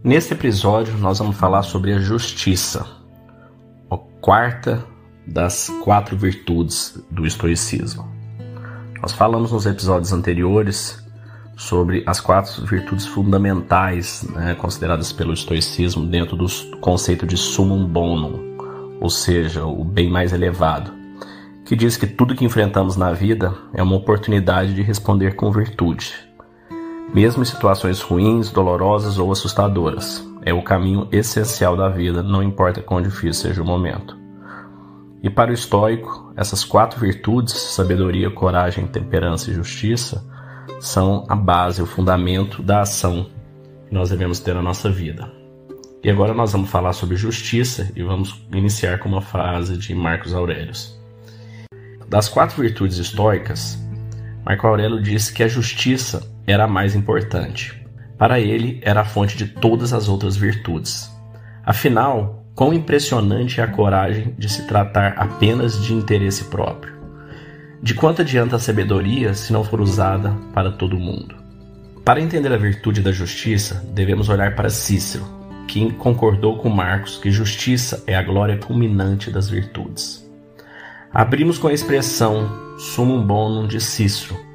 Neste episódio, nós vamos falar sobre a justiça, a quarta das 4 virtudes do estoicismo. Nós falamos nos episódios anteriores sobre as 4 virtudes fundamentais, consideradas pelo estoicismo dentro do conceito de summum bonum, ou seja, o bem mais elevado, que diz que tudo que enfrentamos na vida é uma oportunidade de responder com virtude. Mesmo em situações ruins, dolorosas ou assustadoras, é o caminho essencial da vida, não importa quão difícil seja o momento. E para o estoico, essas 4 virtudes, sabedoria, coragem, temperança e justiça, são a base, o fundamento da ação que nós devemos ter na nossa vida. E agora nós vamos falar sobre justiça e vamos iniciar com uma frase de Marcos Aurélio. Das 4 virtudes estoicas, Marco Aurélio disse que a justiça era a mais importante. Para ele, era a fonte de todas as outras virtudes. Afinal, quão impressionante é a coragem de se tratar apenas de interesse próprio. De quanto adianta a sabedoria se não for usada para todo mundo? Para entender a virtude da justiça, devemos olhar para Cícero, que concordou com Marcos que justiça é a glória culminante das virtudes. Abrimos com a expressão summum bonum de Cícero.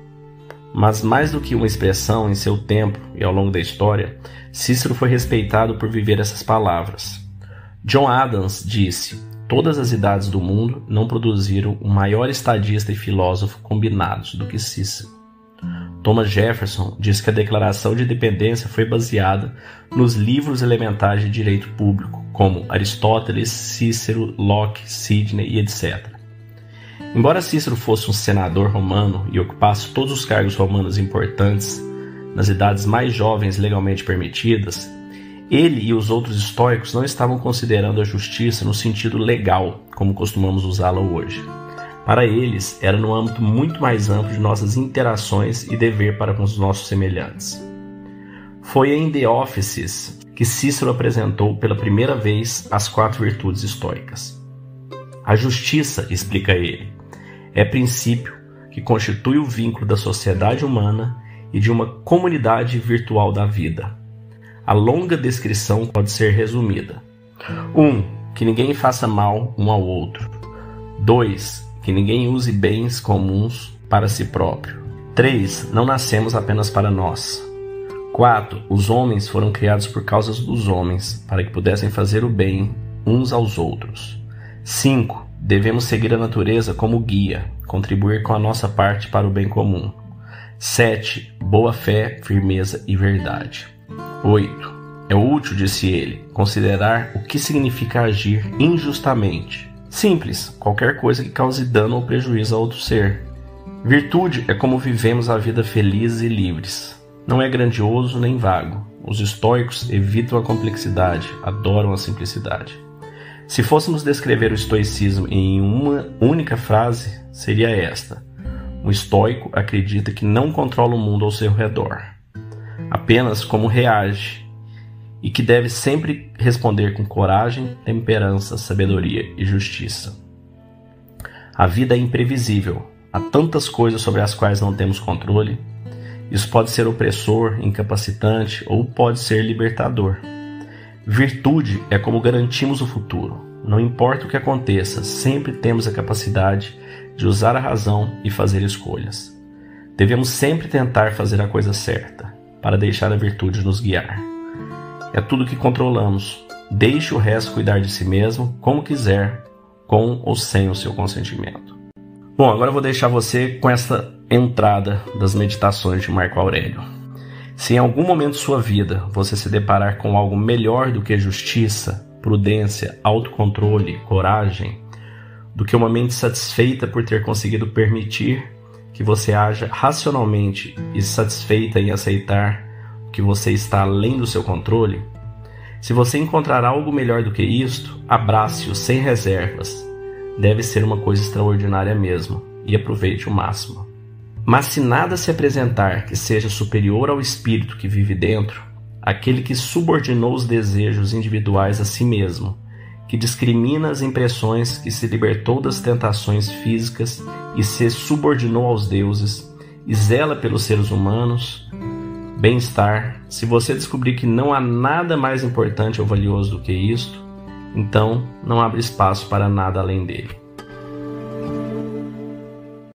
Mas mais do que uma expressão, em seu tempo e ao longo da história, Cícero foi respeitado por viver essas palavras. John Adams disse: todas as idades do mundo não produziram um maior estadista e filósofo combinados do que Cícero. Thomas Jefferson disse que a Declaração de Independência foi baseada nos livros elementares de direito público, como Aristóteles, Cícero, Locke, Sidney e etc. Embora Cícero fosse um senador romano e ocupasse todos os cargos romanos importantes nas idades mais jovens legalmente permitidas, ele e os outros estoicos não estavam considerando a justiça no sentido legal, como costumamos usá-la hoje. Para eles, era no âmbito muito mais amplo de nossas interações e dever para com os nossos semelhantes. Foi em The Offices que Cícero apresentou pela primeira vez as 4 virtudes estoicas. A justiça, explica ele, é princípio que constitui o vínculo da sociedade humana e de uma comunidade virtual da vida. A longa descrição pode ser resumida. 1. Que ninguém faça mal um ao outro. 2. Que ninguém use bens comuns para si próprio. 3. Não nascemos apenas para nós. 4. Os homens foram criados por causa dos homens, para que pudessem fazer o bem uns aos outros. 5. Devemos seguir a natureza como guia, contribuir com a nossa parte para o bem comum. 7. Boa fé, firmeza e verdade. 8. É útil, disse ele, considerar o que significa agir injustamente. Simples, qualquer coisa que cause dano ou prejuízo a outro ser. Virtude é como vivemos a vida felizes e livres. Não é grandioso nem vago. Os estoicos evitam a complexidade, adoram a simplicidade. Se fôssemos descrever o estoicismo em uma única frase, seria esta: um estoico acredita que não controla o mundo ao seu redor, apenas como reage, e que deve sempre responder com coragem, temperança, sabedoria e justiça. A vida é imprevisível, há tantas coisas sobre as quais não temos controle. Isso pode ser opressor, incapacitante ou pode ser libertador. Virtude é como garantimos o futuro. Não importa o que aconteça, sempre temos a capacidade de usar a razão e fazer escolhas. Devemos sempre tentar fazer a coisa certa, para deixar a virtude nos guiar. É tudo que controlamos. Deixe o resto cuidar de si mesmo, como quiser, com ou sem o seu consentimento. Bom, agora eu vou deixar você com essa entrada das meditações de Marco Aurélio. Se em algum momento de sua vida você se deparar com algo melhor do que justiça, prudência, autocontrole, coragem, do que uma mente satisfeita por ter conseguido permitir que você haja racionalmente e satisfeita em aceitar que você está além do seu controle, se você encontrar algo melhor do que isto, abrace-o sem reservas. Deve ser uma coisa extraordinária mesmo, e aproveite o máximo. Mas se nada se apresentar que seja superior ao espírito que vive dentro, aquele que subordinou os desejos individuais a si mesmo, que discrimina as impressões, que se libertou das tentações físicas e se subordinou aos deuses, e zela pelos seres humanos, bem-estar. Se você descobrir que não há nada mais importante ou valioso do que isto, então não abre espaço para nada além dele.